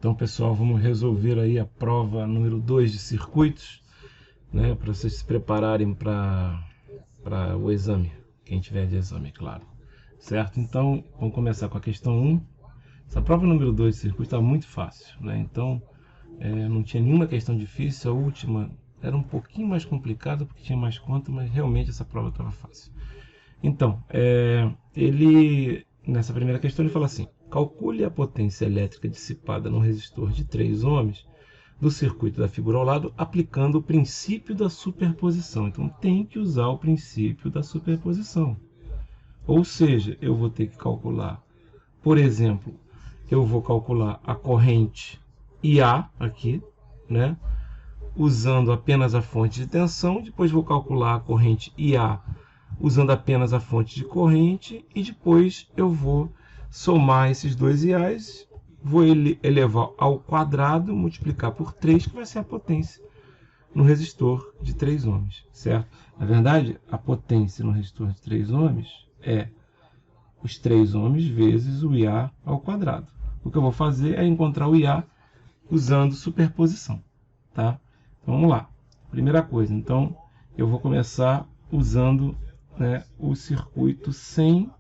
Então, pessoal, vamos resolver aí a prova número 2 de circuitos, né, para vocês se prepararem para o exame, quem tiver de exame, claro. Certo? Então, vamos começar com a questão 1. Essa prova número 2 de circuito está muito fácil, né? Então, não tinha nenhuma questão difícil. A última era um pouquinho mais complicada, porque tinha mais conta, mas realmente essa prova estava fácil. Então, nessa primeira questão, ele fala assim: calcule a potência elétrica dissipada no resistor de 3 ohms do circuito da figura ao lado, aplicando o princípio da superposição. Então, tem que usar o princípio da superposição. Ou seja, eu vou ter que calcular, por exemplo, eu vou calcular a corrente IA aqui, né? Usando apenas a fonte de tensão, depois vou calcular a corrente IA usando apenas a fonte de corrente, e depois eu vou somar esses dois IAs, vou elevar ao quadrado, multiplicar por 3, que vai ser a potência no resistor de 3 ohms, certo? Na verdade, a potência no resistor de 3 ohms é os 3 ohms vezes o IA ao quadrado. O que eu vou fazer é encontrar o IA usando superposição, tá? Então, vamos lá. Primeira coisa, então, eu vou começar usando, né, o circuito sem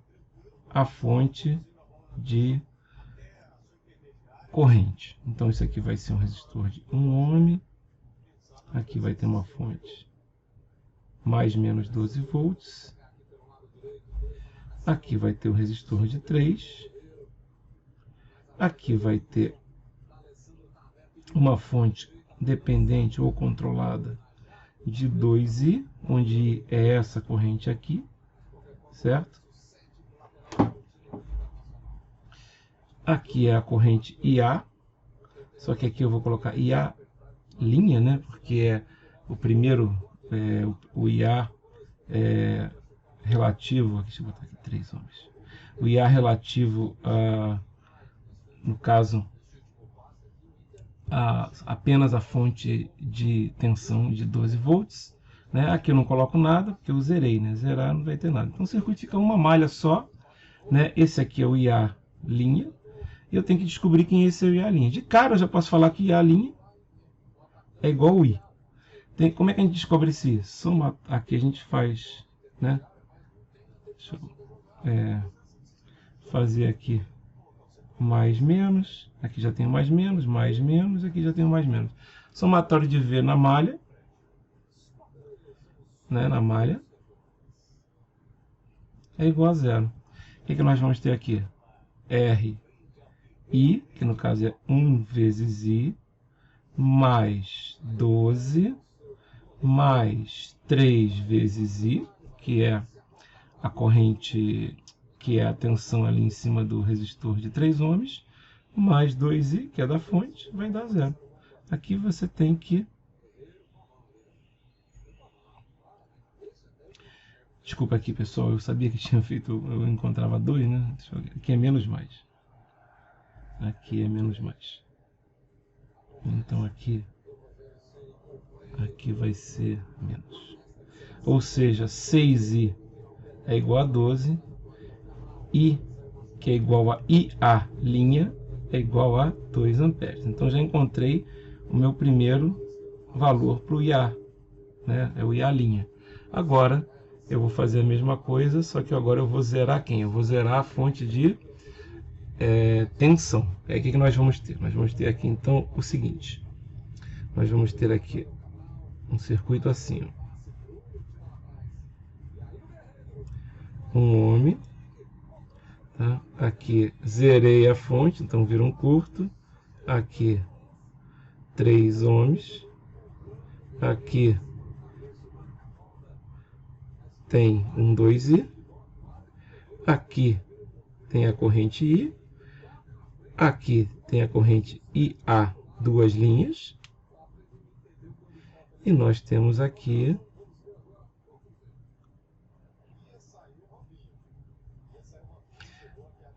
a fonte de corrente. Então, isso aqui vai ser um resistor de 1 ohm. Aqui vai ter uma fonte mais menos 12 volts. Aqui vai ter o resistor de 3. Aqui vai ter uma fonte dependente ou controlada de 2I, onde é essa corrente aqui, certo? Aqui é a corrente IA, só que aqui eu vou colocar IA linha, né? Porque é o primeiro, o IA relativo, aqui, deixa eu botar aqui 3 ohms. O IA relativo, no caso, apenas a fonte de tensão de 12 volts. Né? Aqui eu não coloco nada, porque eu zerei, né? Zerar não vai ter nada. Então o circuito fica uma malha só. Né? Esse aqui é o IA linha. E eu tenho que descobrir quem é esse IA linha. De cara eu já posso falar que IA linha é igual ao I. Como é que a gente descobre esse I? Soma, aqui a gente faz, né? Deixa eu fazer aqui mais menos, aqui já tenho mais menos, aqui já tenho mais menos. Somatório de V na malha, né, na malha, é igual a zero. O que nós vamos ter aqui? R, I, que no caso é 1 vezes I, mais 12, mais 3 vezes I, que é a corrente, que é a tensão ali em cima do resistor de 3 ohms, mais 2I, que é da fonte, vai dar zero. Aqui você tem que... Desculpa aqui, pessoal, eu sabia que tinha feito, eu encontrava 2, né? Aqui é menos mais. Aqui é menos mais. Então aqui vai ser menos. Ou seja, 6I é igual a 12, I, que é igual a IA linha, é igual a 2 amperes. Então já encontrei o meu primeiro valor para o IA, né? É o IA linha. Agora eu vou fazer a mesma coisa, só que agora eu vou zerar quem? Eu vou zerar a fonte de tensão. Aí o que nós vamos ter? Nós vamos ter aqui então o seguinte. Nós vamos ter aqui um circuito assim, ó. 1 ohm. Tá? Aqui zerei a fonte, então vira um curto. Aqui 3 ohms. Aqui tem um 2I. Aqui tem a corrente I. Aqui tem a corrente IA, duas linhas. E nós temos aqui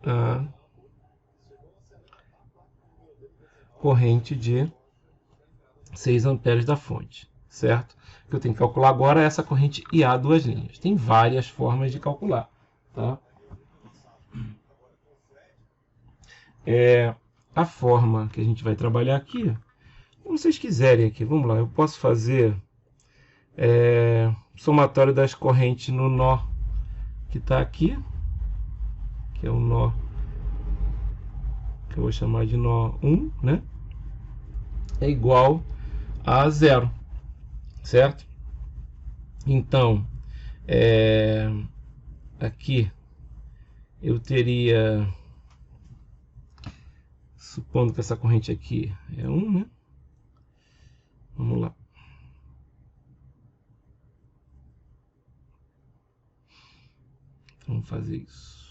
a corrente de 6 amperes da fonte, certo? O que eu tenho que calcular agora é essa corrente IA, duas linhas. Tem várias formas de calcular, tá? a forma que a gente vai trabalhar aqui, como vocês quiserem aqui, vamos lá, eu posso fazer somatório das correntes no nó que está aqui, que é o nó que eu vou chamar de nó 1, né? É igual a 0, certo? Então, aqui eu teria, supondo que essa corrente aqui é 1, né? Vamos lá. Vamos fazer isso.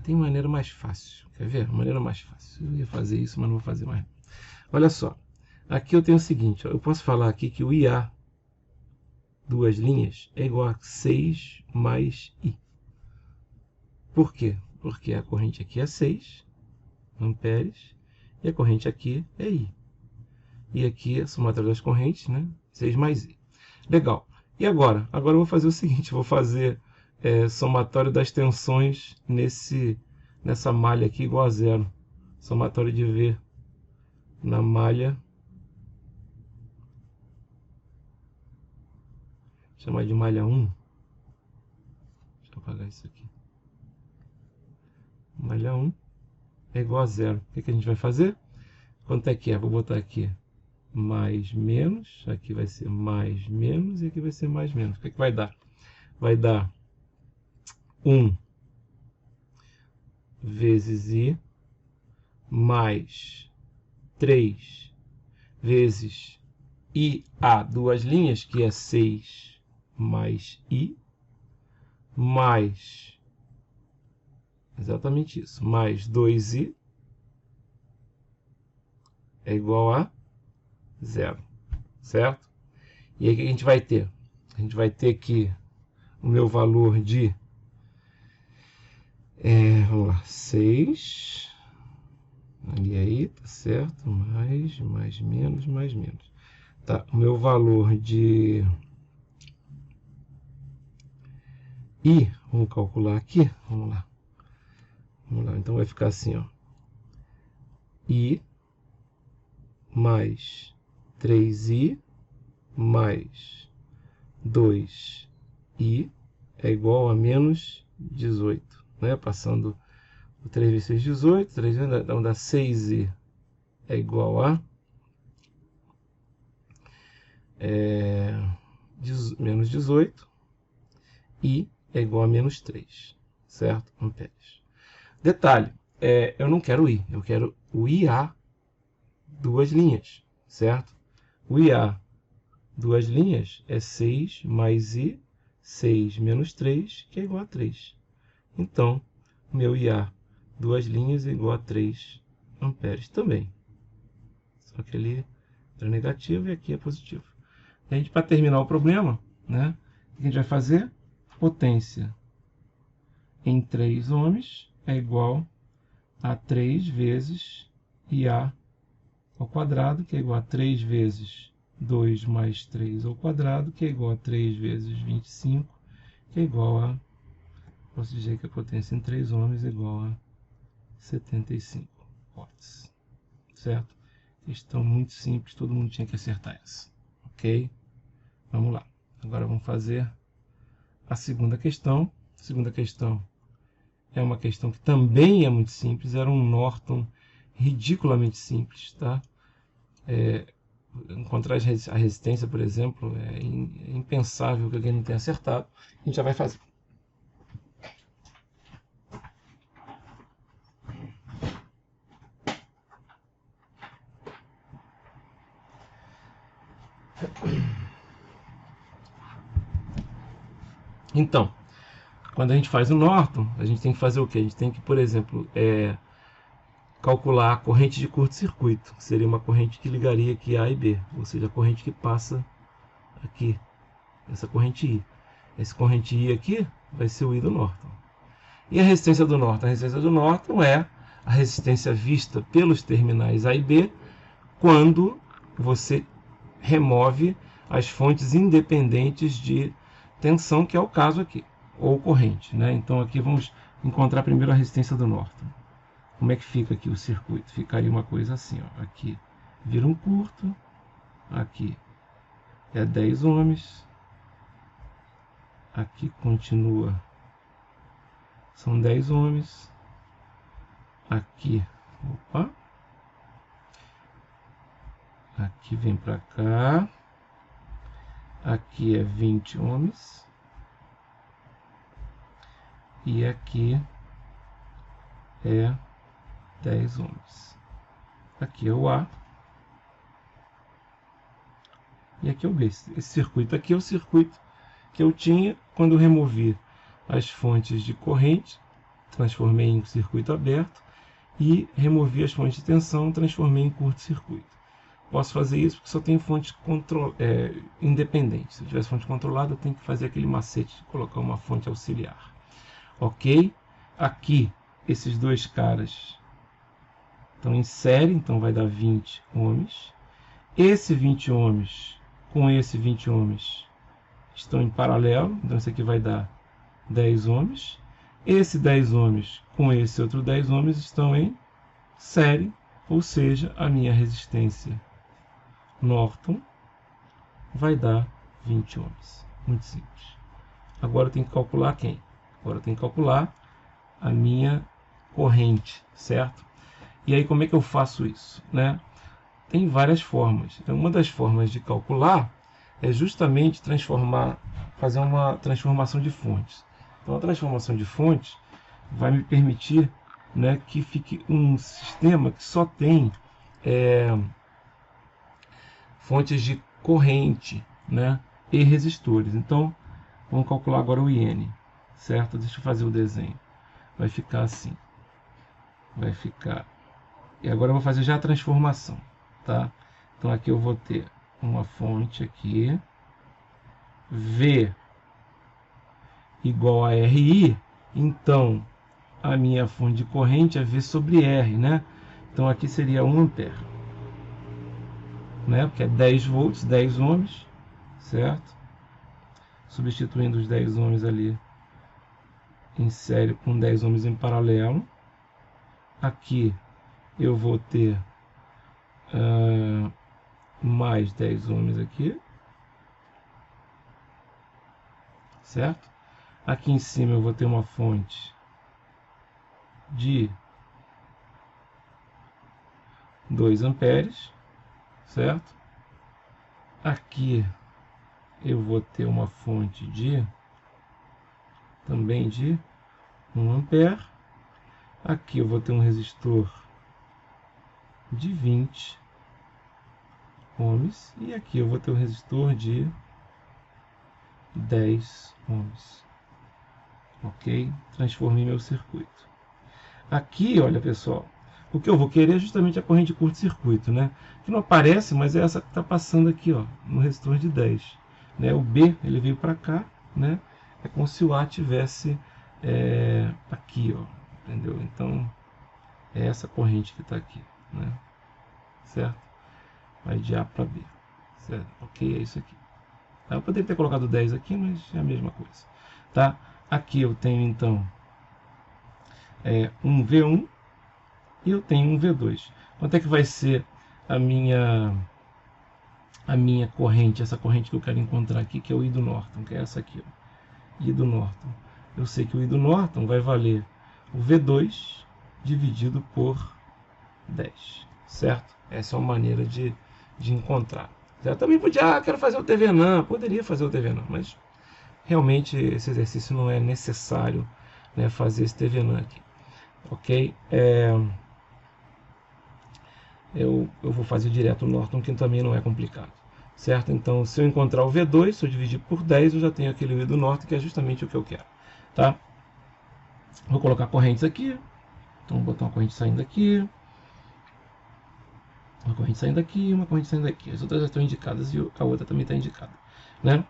Tem maneira mais fácil. Quer ver? Maneira mais fácil. Eu ia fazer isso, mas não vou fazer mais. Olha só. Aqui eu tenho o seguinte. Eu posso falar aqui que o IA, duas linhas, é igual a 6 mais I. Por quê? Porque a corrente aqui é 6 amperes e a corrente aqui é I. E aqui a somatória das correntes, né? 6 mais I. Legal. E agora? Agora eu vou fazer o seguinte. Eu vou fazer somatório das tensões nessa malha aqui igual a 0. Somatório de V na malha. Vou chamar de malha 1. Deixa eu apagar isso aqui. Malha 1 é igual a 0. O que a gente vai fazer? Quanto é que é? Vou botar aqui mais menos. Aqui vai ser mais menos e aqui vai ser mais menos. O que vai dar? Vai dar 1 vezes I mais 3 vezes IA, duas linhas, que é 6 mais I, mais, exatamente isso, mais 2I é igual a 0, certo? E aí o que a gente vai ter? A gente vai ter que o meu valor de vamos lá, 6 ali aí, tá certo? Mais menos, mais menos. Tá, o meu valor de I, vamos calcular aqui, vamos lá. Vamos lá, então vai ficar assim, ó. I mais 3I mais 2I é igual a menos 18. Né? Passando o 3 vezes 6, 18. 3 vezes dá 6i é igual a menos 18. I é igual a menos 3. Certo? Amperes. Detalhe, eu não quero I. Eu quero o IA duas linhas. Certo? O IA duas linhas é 6 mais I, 6 menos 3, que é igual a 3. Então, meu IA duas linhas é igual a 3 amperes também. Só que ali é negativo e aqui é positivo. E a gente, para terminar o problema, né, o que a gente vai fazer? Potência em 3 ohms é igual a 3 vezes IA ao quadrado, que é igual a 3 vezes 2 mais 3 ao quadrado, que é igual a 3 vezes 25, que é igual a... Posso dizer que a potência em 3 ohms é igual a 75 watts. Certo? Questão muito simples, todo mundo tinha que acertar essa. Ok? Vamos lá. Agora vamos fazer a segunda questão. A segunda questão é uma questão que também é muito simples. Era um Norton ridiculamente simples. Tá? Encontrar a resistência, por exemplo, é impensável que alguém não tenha acertado. A gente já vai fazer. Então, quando a gente faz o Norton, a gente tem que fazer o quê? A gente tem que, por exemplo, calcular a corrente de curto-circuito, que seria uma corrente que ligaria aqui A e B, ou seja, a corrente que passa aqui, essa corrente I. Essa corrente I aqui vai ser o I do Norton. E a resistência do Norton? A resistência do Norton é a resistência vista pelos terminais A e B quando você remove as fontes independentes de tensão, que é o caso aqui. ou corrente, né? Então aqui vamos encontrar primeiro a resistência do Norton. Como é que fica aqui o circuito? Ficaria uma coisa assim, ó. Aqui vira um curto, aqui é 10 ohms, aqui continua, são 10 ohms, aqui, opa, aqui vem para cá, aqui é 20 ohms, e aqui é 10 ohms. Aqui é o A, e aqui é o B. Esse circuito aqui é o circuito que eu tinha quando eu removi as fontes de corrente, transformei em circuito aberto, e removi as fontes de tensão, transformei em curto-circuito. Posso fazer isso porque só tem fonte independente. Se eu tivesse fonte controlada, eu tenho que fazer aquele macete de colocar uma fonte auxiliar. Ok? Aqui, esses dois caras estão em série, então vai dar 20 ohms. Esse 20 ohms com esse 20 ohms estão em paralelo, então isso aqui vai dar 10 ohms. Esse 10 ohms com esse outro 10 ohms estão em série, ou seja, a minha resistência Norton vai dar 20 ohms. Muito simples. Agora eu tenho que calcular quem? Agora eu tenho que calcular a minha corrente, certo? E aí como é que eu faço isso, né? Tem várias formas. Então, uma das formas de calcular é justamente fazer uma transformação de fontes. Então, a transformação de fontes vai me permitir, né, que fique um sistema que só tem fontes de corrente, né, e resistores. Então, vamos calcular agora o IN, certo? Deixa eu fazer o desenho. Vai ficar assim. Vai ficar... E agora eu vou fazer já a transformação, tá? Então aqui eu vou ter uma fonte aqui, V igual a RI, então a minha fonte de corrente é V sobre R, né? Então aqui seria 1 ampere, né? Porque é 10 volts, 10 ohms, certo? Substituindo os 10 ohms ali em série com 10 ohms em paralelo. Aqui eu vou ter mais 10 ohms aqui, certo? Aqui em cima eu vou ter uma fonte de 2 amperes, certo? Aqui eu vou ter uma fonte também de 1 ampere. Aqui eu vou ter um resistor de 20 ohms e aqui eu vou ter um resistor de 10 ohms. Ok? Transformei meu circuito. Aqui, olha pessoal, o que eu vou querer é justamente a corrente de curto-circuito, né? Que não aparece, mas é essa que está passando aqui, ó, no resistor de 10. Né? O B ele veio para cá, né? É como se o A tivesse aqui, ó, entendeu? Então é essa corrente que está aqui, né? Certo? Vai de A para B, certo? Ok, é isso aqui. Eu poderia ter colocado 10 aqui, mas é a mesma coisa, tá? Aqui eu tenho então um V1 e eu tenho um V2. Quanto é que vai ser a minha corrente, essa corrente que eu quero encontrar aqui, que é o I do Norton, que é essa aqui, ó, I do Norton. Eu sei que o I do Norton vai valer o V2 dividido por 10, certo? Essa é uma maneira de encontrar. Eu também podia, quero fazer o TVNAM, poderia fazer o TVNAM, mas realmente esse exercício não é necessário, né, fazer esse TVNAM aqui. Ok? Eu vou fazer direto o Norton, que também não é complicado, certo? Então, se eu encontrar o V2, se eu dividir por 10, eu já tenho aquele I do Norton, que é justamente o que eu quero, tá? Vou colocar correntes aqui, então vou botar uma corrente saindo aqui, uma corrente saindo aqui e uma corrente saindo aqui. As outras já estão indicadas e a outra também está indicada, né?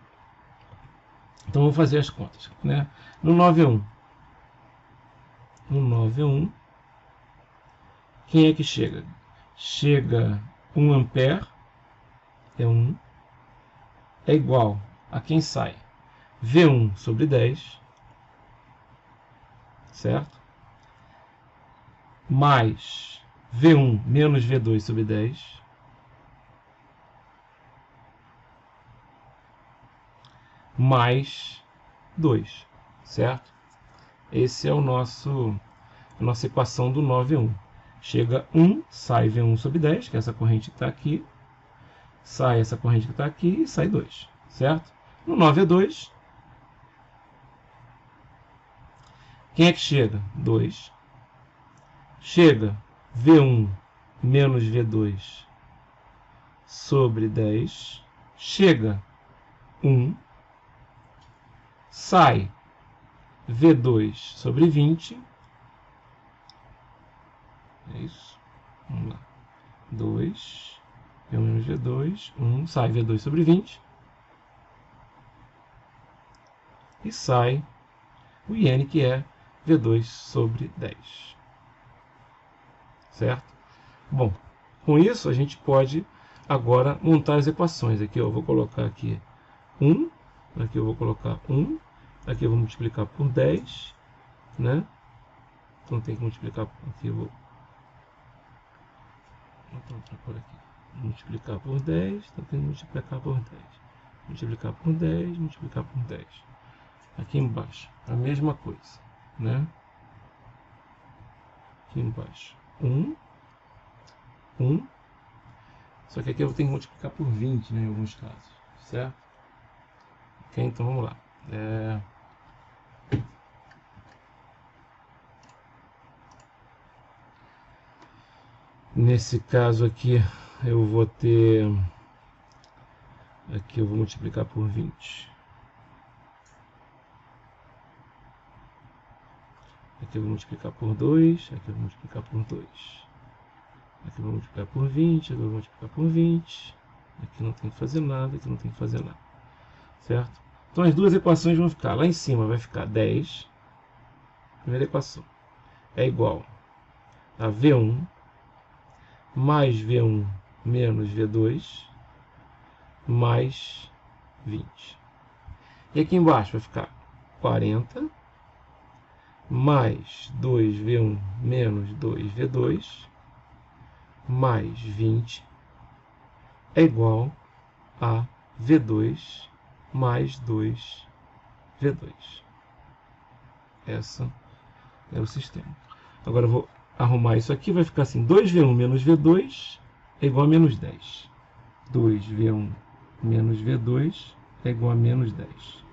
Então, vou fazer as contas, né? No 9.1, quem é que chega? Chega 1 ampere, é 1, é igual a quem sai? V1 sobre 10, certo? Mais V1 menos V2 sobre 10, mais 2, certo? Esse é a nossa equação do 9V1. Chega 1, sai V1 sobre 10, que é essa corrente que está aqui, sai essa corrente que está aqui e sai 2, certo? No 9V2, quem é que chega? 2. Chega V1 menos V2 sobre 10, chega 1, sai V2 sobre 20, é isso, vamos lá, 2, V1 menos V2, 1, sai V2 sobre 20, e sai o IN, que é V2 sobre 10. Certo? Bom, com isso a gente pode agora montar as equações. Aqui eu vou colocar aqui 1, aqui eu vou colocar 1, aqui eu vou multiplicar por 10, né? Então tem que multiplicar, aqui eu vou por aqui, multiplicar por 10, então tem que multiplicar por 10, multiplicar por 10, multiplicar por 10. Aqui embaixo, a mesma coisa, né? Aqui embaixo, 1, 1, só que aqui eu tenho que multiplicar por 20, né, em alguns casos, certo? Ok, então vamos lá. Nesse caso aqui, eu vou ter... Aqui eu vou multiplicar por 20. Aqui eu vou multiplicar por 2, aqui eu vou multiplicar por 2. Aqui eu vou multiplicar por 20, aqui eu vou multiplicar por 20. Aqui não tem que fazer nada, aqui não tem que fazer nada. Certo? Então as duas equações vão ficar, lá em cima vai ficar 10, primeira equação, é igual a V1 mais V1 menos V2 mais 20. E aqui embaixo vai ficar 40 mais 2V1 menos 2V2 mais 20 é igual a V2 mais 2V2. Essa é o sistema. Agora eu vou arrumar isso aqui, vai ficar assim, 2V1 menos V2 é igual a menos 10. 2V1 menos V2 é igual a menos 10.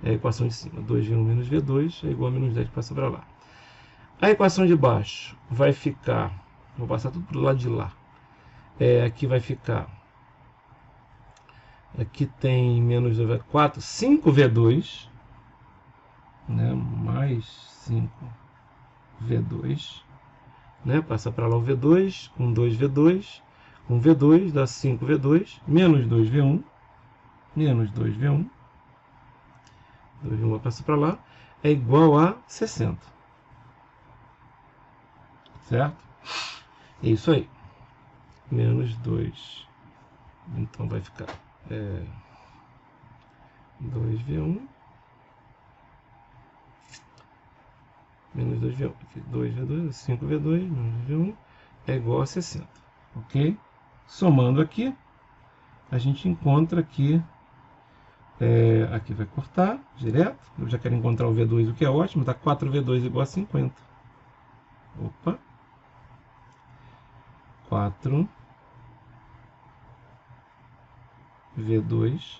É a equação de cima. 2V1 menos V2 é igual a menos 10, passa para lá. A equação de baixo vai ficar... Vou passar tudo para o lado de lá. Aqui vai ficar... Aqui tem menos 4, 5V2, né, mais 5V2, né, passa para lá o V2, com 2V2, com V2 dá 5V2, menos 2V1, menos 2V1, 2V1 vai passar para lá, é igual a 60. Certo? É isso aí. Menos 2. Então vai ficar 2V1 menos 2V1. Aqui 2V2, 5V2 menos V1 é igual a 60. Ok? Somando aqui, a gente encontra aqui... aqui vai cortar direto. Eu já quero encontrar o V2, o que é ótimo. Dá 4V2 igual a 50. Opa! 4V2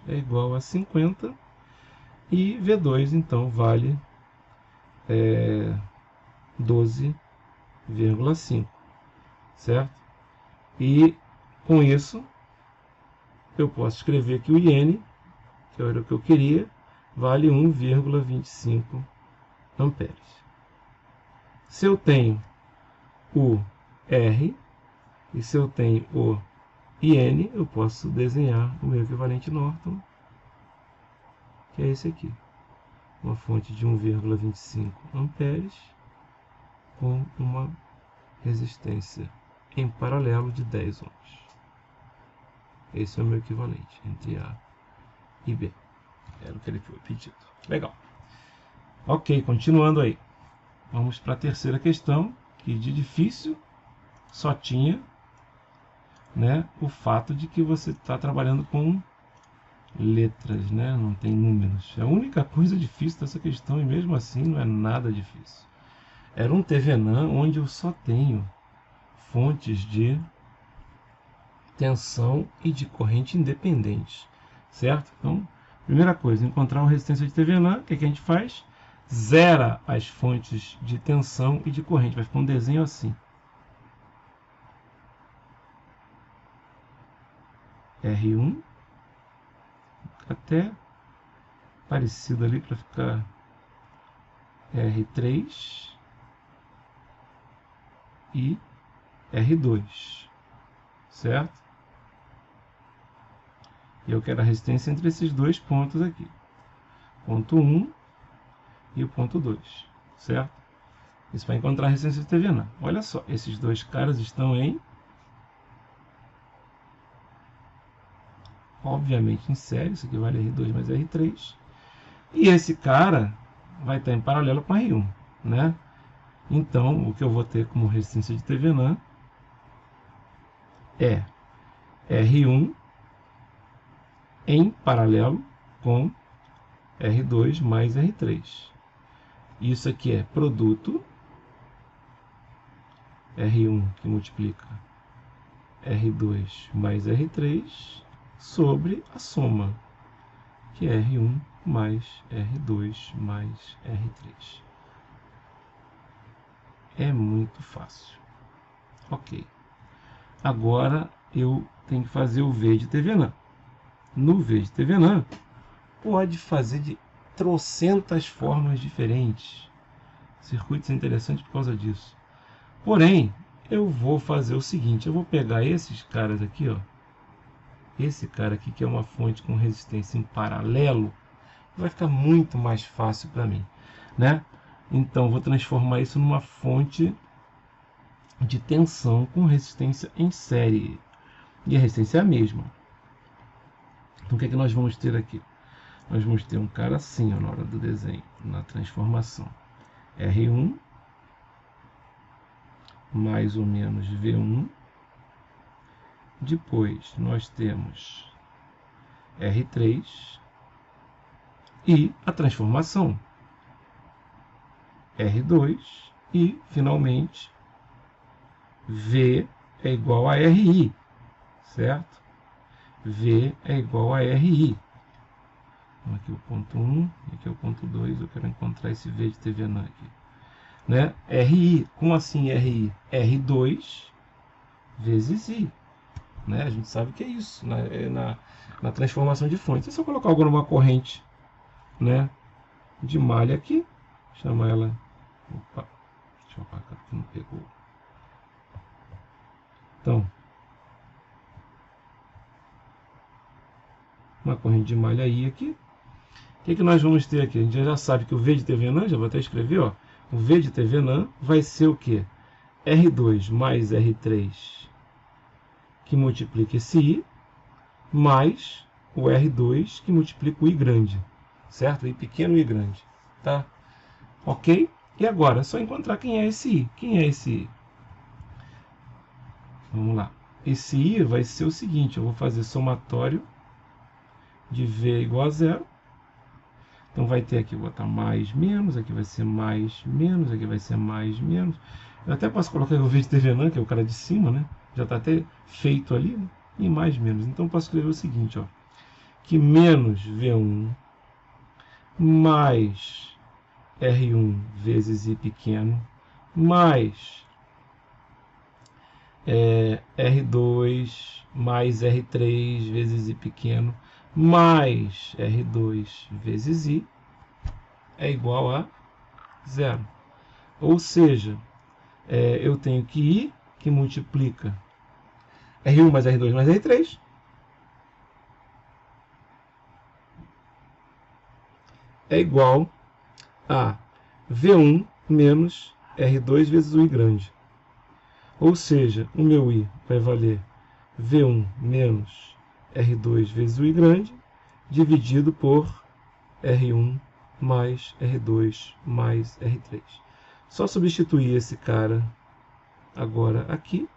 é igual a 50. E V2, então, vale 12,5. Certo? E, com isso, eu posso escrever que o IN, que era o que eu queria, vale 1,25 amperes. Se eu tenho o R e se eu tenho o IN, eu posso desenhar o meu equivalente Norton, que é esse aqui. Uma fonte de 1,25 amperes com uma resistência em paralelo de 10 ohms. Esse é o meu equivalente entre A e B. Era o que ele foi pedido. Legal. Ok, continuando aí. vamos para a terceira questão, que de difícil só tinha, né, o fato de que você está trabalhando com letras, né, não tem números. É a única coisa difícil dessa questão, e mesmo assim não é nada difícil. Era um Tevenant onde eu só tenho fontes de tensão e de corrente independentes, certo? Então, primeira coisa, encontrar uma resistência de Tevenant, o que a gente faz? Zera as fontes de tensão e de corrente, vai ficar um desenho assim. R1, até parecido ali para ficar R3 e R2, certo? E eu quero a resistência entre esses dois pontos aqui, ponto 1 e o ponto 2, certo? Isso vai encontrar a resistência de Tevenant. Olha só, esses dois caras estão em, obviamente, em série, isso aqui vale R2 mais R3, e esse cara vai estar em paralelo com R1, né? Então, o que eu vou ter como resistência de Tevenant é R1 em paralelo com R2 mais R3. Isso aqui é produto R1 que multiplica R2 mais R3 sobre a soma, que é R1 mais R2 mais R3. É muito fácil. Ok. Agora eu tenho que fazer o V de Tevenant. No V de Tevenant, pode fazer de trocentas formas diferentes. Circuitos é interessante por causa disso. Porém, eu vou fazer o seguinte, eu vou pegar esses caras aqui, ó. Esse cara aqui que é uma fonte com resistência em paralelo, vai ficar muito mais fácil para mim, né? Então, vou transformar isso numa fonte de tensão com resistência em série. E a resistência é a mesma. Então, o que é que nós vamos ter aqui? Nós vamos ter um cara assim, ó, na hora do desenho, na transformação. R1 mais ou menos V1. Depois nós temos R3 e a transformação R2 e, finalmente, V é igual a RI, certo? V é igual a RI. Então, aqui o ponto 1, aqui é o ponto 2, eu quero encontrar esse V de Tevenant aqui. Né? RI, como assim RI? R2 vezes I. Né? A gente sabe que é isso, na transformação de fonte. Se eu colocar alguma corrente, né, de malha aqui, chama ela... Opa, deixa eu apagar que não pegou. Então, uma corrente de malha I aqui. O que nós vamos ter aqui? A gente já sabe que o V de Tevenant, já vou até escrever, ó, o V de Tevenant vai ser o quê? R2 mais R3, que multiplica esse I, mais o R2, que multiplica o I grande, certo? I pequeno e I grande, tá? Ok? E agora, é só encontrar quem é esse I. Quem é esse I? Vamos lá. Esse I vai ser o seguinte, eu vou fazer somatório de V igual a zero. Então vai ter aqui, vou botar mais, menos, aqui vai ser mais, menos, aqui vai ser mais, menos. Eu até posso colocar o V de Tevenant, que é o cara de cima, né? Já está até feito ali, né? E mais, menos. Então eu posso escrever o seguinte, ó, que menos V1 mais R1 vezes I pequeno, mais R2 mais R3 vezes I pequeno, mais R2 vezes I é igual a zero. Ou seja, eu tenho que I, que multiplica R1 mais R2 mais R3, é igual a V1 menos R2 vezes o I grande. Ou seja, o meu I vai valer V1 menos R2 vezes o I grande, dividido por R1 mais R2 mais R3. Só substituir esse cara agora aqui.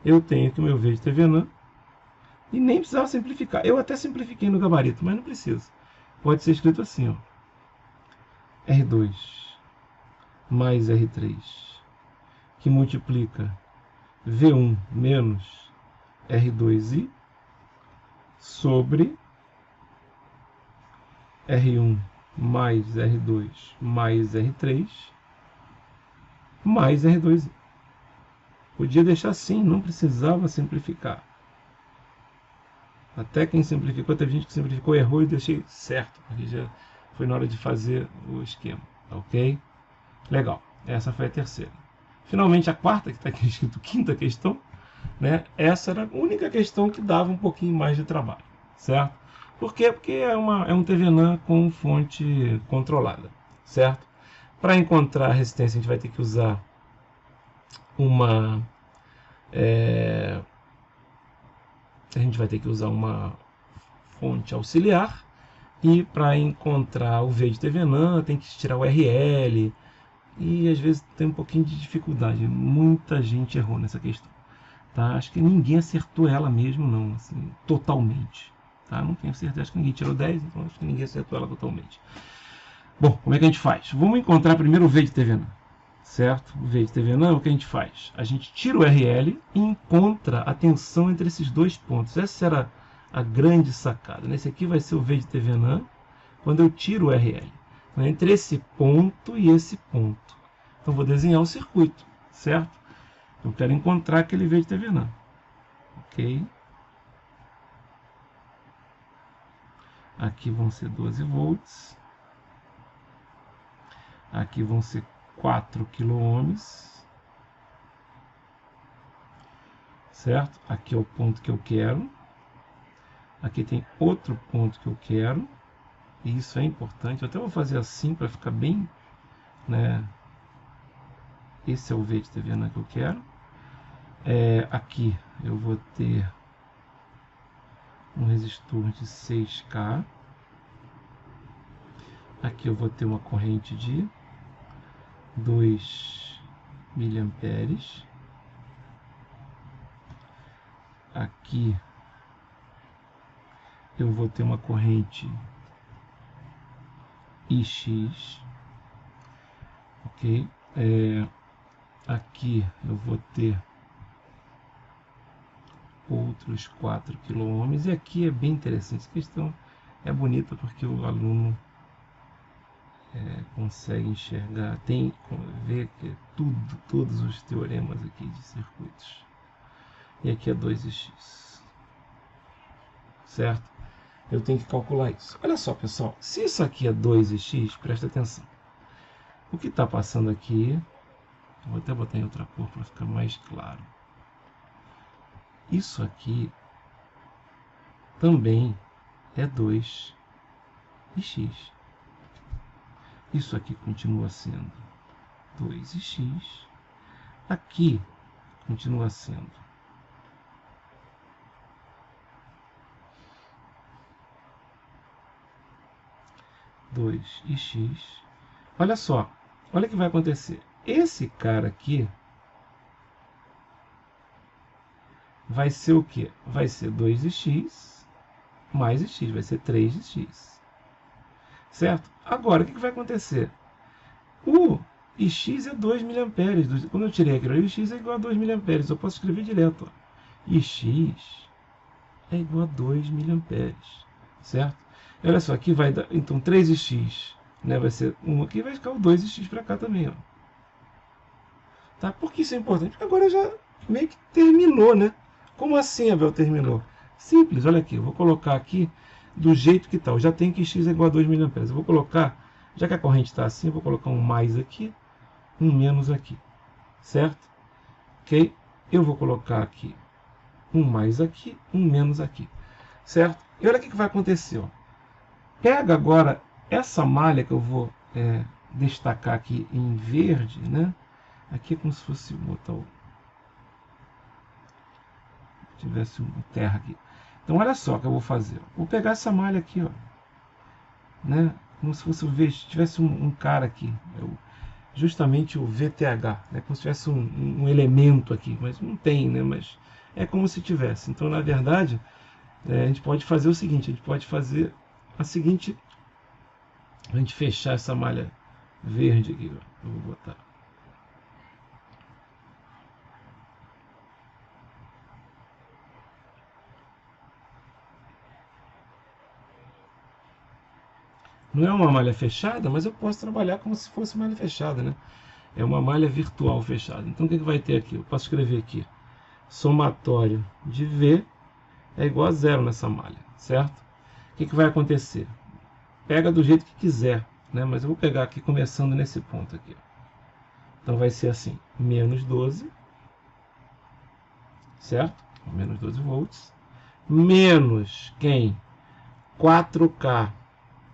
Eu tenho aqui o meu V de Thevenin. E nem precisava simplificar. Eu até simplifiquei no gabarito, mas não precisa. Pode ser escrito assim, ó. R2 mais R3, que multiplica V1 menos R2i sobre R1 mais R2 mais R3 mais R2i. Podia deixar assim, não precisava simplificar. Até quem simplificou, teve gente que simplificou, errou e deixei certo, porque já foi na hora de fazer o esquema, ok? Legal, essa foi a terceira. Finalmente a quarta, que está aqui escrito quinta questão, né? Essa era a única questão que dava um pouquinho mais de trabalho, certo? Por quê? Porque é um Thevenin com fonte controlada, certo? Para encontrar a resistência, a gente vai ter que usar uma fonte auxiliar, e para encontrar o V de Thevenin tem que tirar o RL, e às vezes tem um pouquinho de dificuldade. Muita gente errou nessa questão, tá? Acho que ninguém acertou ela mesmo, não, assim, totalmente, tá? Não tenho certeza, acho que ninguém tirou 10, então acho que ninguém acertou ela totalmente. Bom, como é que a gente faz? Vamos encontrar primeiro o V de Thevenin, certo? O V de Thevenin, o que a gente faz? A gente tira o RL e encontra a tensão entre esses dois pontos. Essa era a grande sacada. Nesse aqui vai ser o V de Thevenin quando eu tiro o RL. Então, entre esse ponto e esse ponto. Então, vou desenhar o circuito, certo? Eu quero encontrar aquele V de Thevenin. Ok? Aqui vão ser 12 volts. Aqui vão ser 4 kΩ. Certo? Aqui é o ponto que eu quero. Aqui tem outro ponto que eu quero. E isso é importante. Eu até vou fazer assim para ficar bem, né? Esse é o V de Thevenin que eu quero. Aqui eu vou ter um resistor de 6K. Aqui eu vou ter uma corrente de 2 miliamperes. Aqui eu vou ter uma corrente IX, ok? Aqui eu vou ter outros 4 kΩ, e aqui é bem interessante. Essa questão é bonita porque o aluno consegue enxergar, ver que todos os teoremas aqui de circuitos. E aqui é 2x, certo? Eu tenho que calcular isso. Olha só, pessoal, se isso aqui é 2x, presta atenção. O que está passando aqui, vou até botar em outra cor para ficar mais claro. Isso aqui também é 2x. Isso aqui continua sendo 2x. Aqui continua sendo 2x. Olha só, olha o que vai acontecer. Esse cara aqui vai ser o quê? Vai ser 2x mais x, vai ser 3x. Certo? Agora, o que vai acontecer? O Ix é 2 mA. Quando eu tirei aquilo ali, o X é igual a 2 mA. Eu posso escrever direto. Ó. Ix é igual a 2 mA. Certo? E olha só, aqui vai dar. Então, 3x, né, vai ser 1 aqui, vai ficar o 2x para cá também. Ó. Tá? Por que isso é importante? Porque agora já meio que terminou, né? Como assim, Abel, terminou? Simples, olha aqui. Eu vou colocar aqui do jeito que está. Eu já tenho que x é igual a 2 mA. Eu vou colocar, já que a corrente está assim, eu vou colocar um mais aqui, um menos aqui. Certo? Ok? Eu vou colocar aqui um mais aqui, um menos aqui. Certo? E olha o que vai acontecer. Ó. Pega agora essa malha que eu vou destacar aqui em verde, né? Aqui é como se fosse botar tivesse uma terra aqui. Então olha só o que eu vou fazer. Vou pegar essa malha aqui, ó, né? como se fosse tivesse um cara aqui, justamente o VTH, né? Como se tivesse um elemento aqui, mas não tem, né? Mas é como se tivesse. Então, na verdade, a gente pode fazer o seguinte, a gente pode fazer a seguinte, a gente fechar essa malha verde aqui, ó. Eu vou botar. Não é uma malha fechada, mas eu posso trabalhar como se fosse malha fechada, né? É uma malha virtual fechada. Então o que vai ter aqui? Eu posso escrever aqui, somatório de V é igual a zero nessa malha, certo? O que vai acontecer? Pega do jeito que quiser, né? Mas eu vou pegar aqui começando nesse ponto aqui. Então vai ser assim, menos 12, certo? Menos 12 volts, menos quem? 4K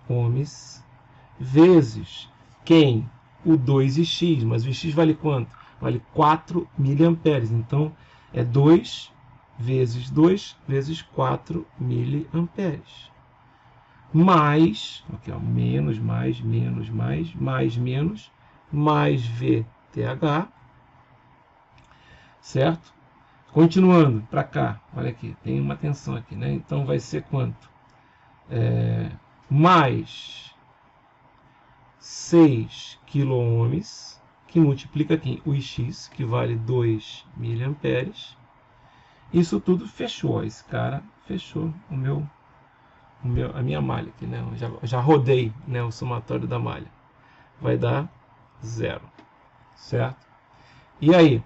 ohms, vezes quem? O 2x, mas o x vale quanto? Vale 4 miliamperes. Então, é 2 vezes 2 vezes 4 miliamperes. Mais, aqui, ó, menos, mais, menos, mais VTH, certo? Continuando para cá, olha aqui, tem uma tensão aqui, né? Então, vai ser quanto? Mais 6 kΩ, que multiplica aqui o X, que vale 2 miliamperes. Isso tudo fechou, esse cara fechou a minha malha aqui, né? Eu já rodei, né, o somatório da malha. Vai dar 0, certo? E aí?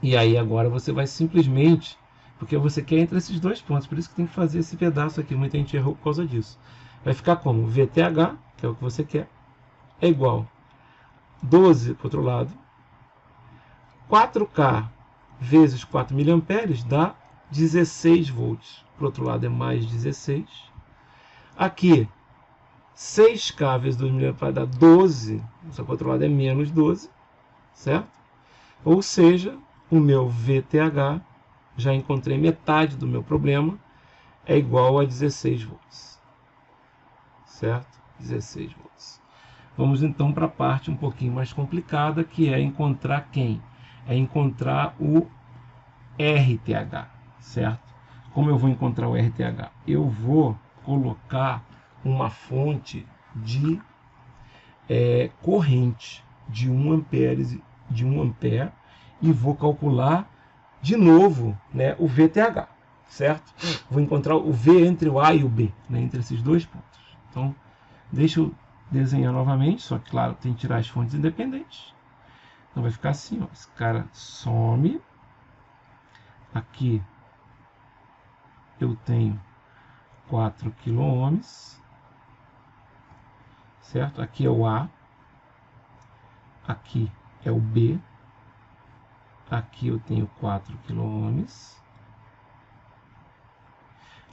E aí agora você vai simplesmente, porque você quer entre esses dois pontos, por isso que tem que fazer esse pedaço aqui, muita gente errou por causa disso. Vai ficar como? VTH, que é o que você quer, é igual 12 para o outro lado, 4K vezes 4 miliamperes dá 16 volts. Para o outro lado é mais 16. Aqui, 6K vezes 2 miliamperes dá 12, só que para o outro lado é menos 12, certo? Ou seja, o meu VTH, já encontrei metade do meu problema, é igual a 16 volts. Certo? 16 volts. Vamos então para a parte um pouquinho mais complicada, que é encontrar quem? É encontrar o RTH, certo? Como eu vou encontrar o RTH? Eu vou colocar uma fonte de corrente de 1 ampere, e vou calcular de novo, né, o VTH, certo? Vou encontrar o V entre o A e o B, né, entre esses dois pontos. Então, deixa eu desenhar novamente, só que, claro, tem que tirar as fontes independentes. Então, vai ficar assim, ó, esse cara some. Aqui eu tenho 4 kΩ, certo? Aqui é o A, aqui é o B, aqui eu tenho 4 kΩ.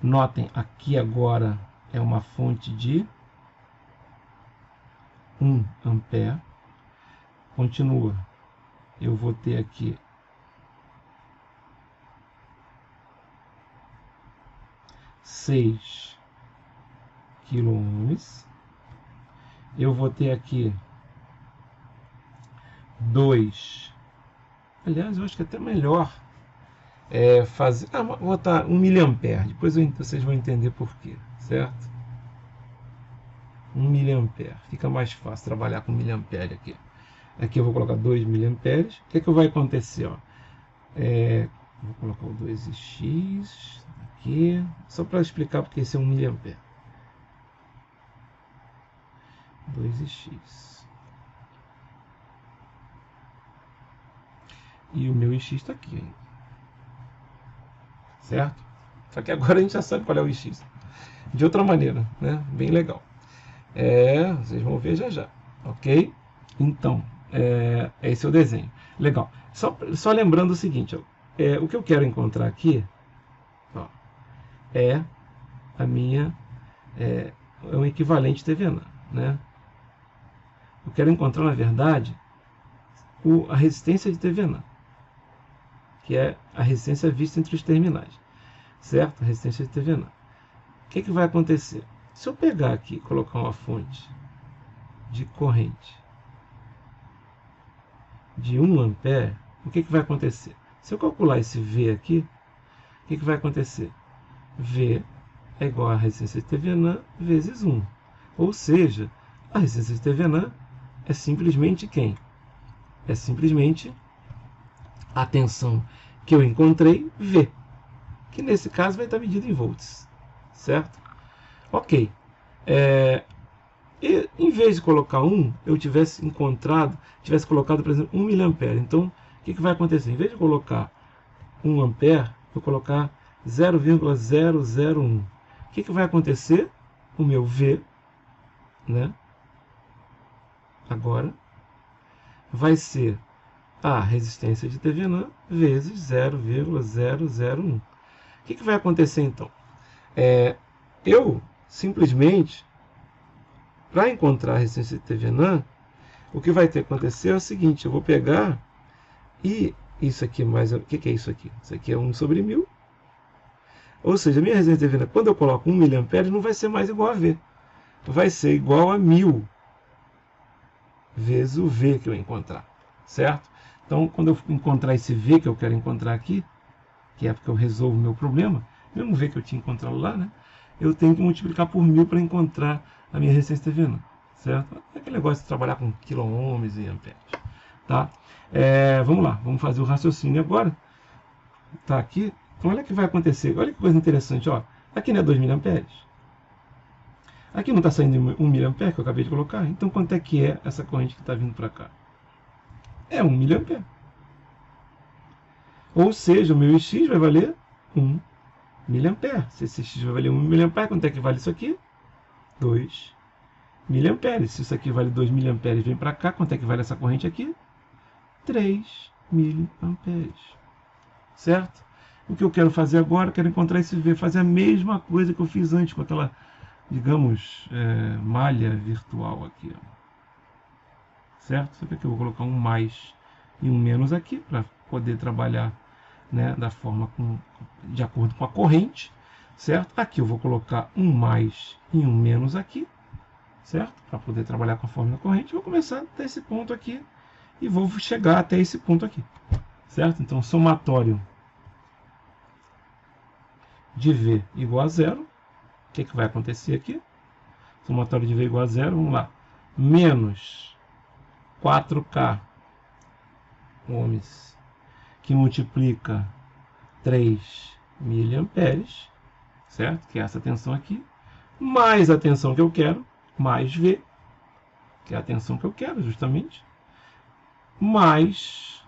Notem, aqui agora é uma fonte de 1 ampere. Continua. Eu vou ter aqui 6 kΩ. Eu vou ter aqui 2. Aliás, eu acho que é até melhor fazer. Vou botar 1 miliampere. Depois vocês vão entender por quê, certo? 1 miliampere. Fica mais fácil trabalhar com miliampere aqui. Aqui eu vou colocar 2 miliamperes. O que vai acontecer? Ó? Vou colocar o 2x aqui, só para explicar porque esse é 1 miliampere. 2x. E o meu x está aqui, hein? Certo? Só que agora a gente já sabe qual é o x. De outra maneira, né? Bem legal. Vocês vão ver já já, ok? Então, esse é o desenho. Legal. Só lembrando o seguinte, ó, o que eu quero encontrar aqui, ó, é a minha, é um equivalente TVNAM, né? Eu quero encontrar, na verdade, a resistência de TVNAM, que é a resistência vista entre os terminais, certo? A resistência de TVNAM. O que vai acontecer? Se eu pegar aqui e colocar uma fonte de corrente de 1 ampere, o que vai acontecer? Se eu calcular esse V aqui, o que vai acontecer? V é igual a resistência de Thevenin vezes 1. Ou seja, a resistência de Thevenin é simplesmente quem? É simplesmente a tensão que eu encontrei, V, que nesse caso vai estar medida em volts, certo? Ok. E em vez de colocar 1, eu tivesse colocado, por exemplo, 1 mA. Então, o que vai acontecer? Em vez de colocar 1 ampere, eu vou colocar 0,001. O que vai acontecer? O meu V, né, agora, vai ser a resistência de Thevenin vezes 0,001. O que vai acontecer então? Eu simplesmente, para encontrar a resistência de Thevenin, o que vai ter que acontecer é o seguinte: eu vou pegar e isso aqui mais... O que é isso aqui? Isso aqui é 1 sobre 1000. Ou seja, a minha resistência de Thevenin, quando eu coloco 1 mA, não vai ser mais igual a V. Vai ser igual a 1000 vezes o V que eu encontrar, certo? Então, quando eu encontrar esse V que eu quero encontrar aqui, que é porque eu resolvo o meu problema, mesmo V que eu tinha encontrado lá, né, eu tenho que multiplicar por 1000 para encontrar a minha resistência Thevenin, certo? É aquele negócio de trabalhar com quiloohms e amperes, tá? Vamos lá, vamos fazer o raciocínio agora. Tá aqui, então olha o que vai acontecer, olha que coisa interessante, ó. Aqui não é 2 mA. Aqui não está saindo 1 mA que eu acabei de colocar, então quanto é que é essa corrente que está vindo para cá? É 1 mA. Ou seja, o meu X vai valer 1 mA. Se esse X vai valer 1 mA, quanto é que vale isso aqui? 2 mA. Se isso aqui vale 2 mA e vem para cá, quanto é que vale essa corrente aqui? 3 mA. Certo? O que eu quero fazer agora, eu quero encontrar esse V, fazer a mesma coisa que eu fiz antes com aquela, digamos, malha virtual aqui. Ó. Certo? Só que aqui eu vou colocar um mais e um menos aqui, para poder trabalhar, né, da forma de acordo com a corrente. Certo? Aqui eu vou colocar um mais e um menos aqui, certo? Para poder trabalhar com a forma da corrente. Vou começar desse ponto aqui e vou chegar até esse ponto aqui, certo? Então, somatório de V igual a zero. O que vai acontecer aqui? Somatório de V igual a zero, vamos lá. Menos 4K ohms, que multiplica 3 miliamperes, certo? Que é essa tensão aqui, mais a tensão que eu quero, mais V, que é a tensão que eu quero, justamente, mais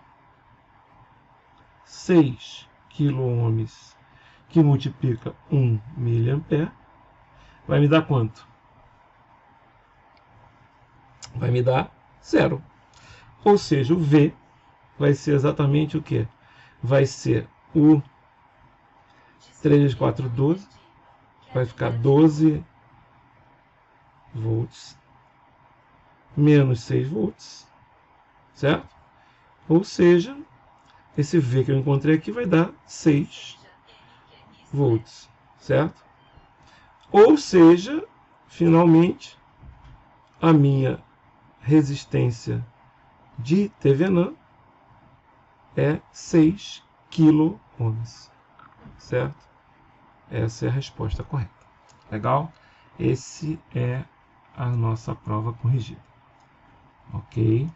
6 kΩ, que multiplica 1 miliampere, vai me dar quanto? Vai me dar 0. Ou seja, o V vai ser exatamente o que? Vai ser o 3 vezes 4, 12. Vai ficar 12 volts menos 6 volts. Certo? Ou seja, esse V que eu encontrei aqui vai dar 6 volts. Certo? Ou seja, finalmente, a minha resistência de Thevenin é 6 kΩ, certo? Essa é a resposta correta. Legal? Esse é a nossa prova corrigida. Ok?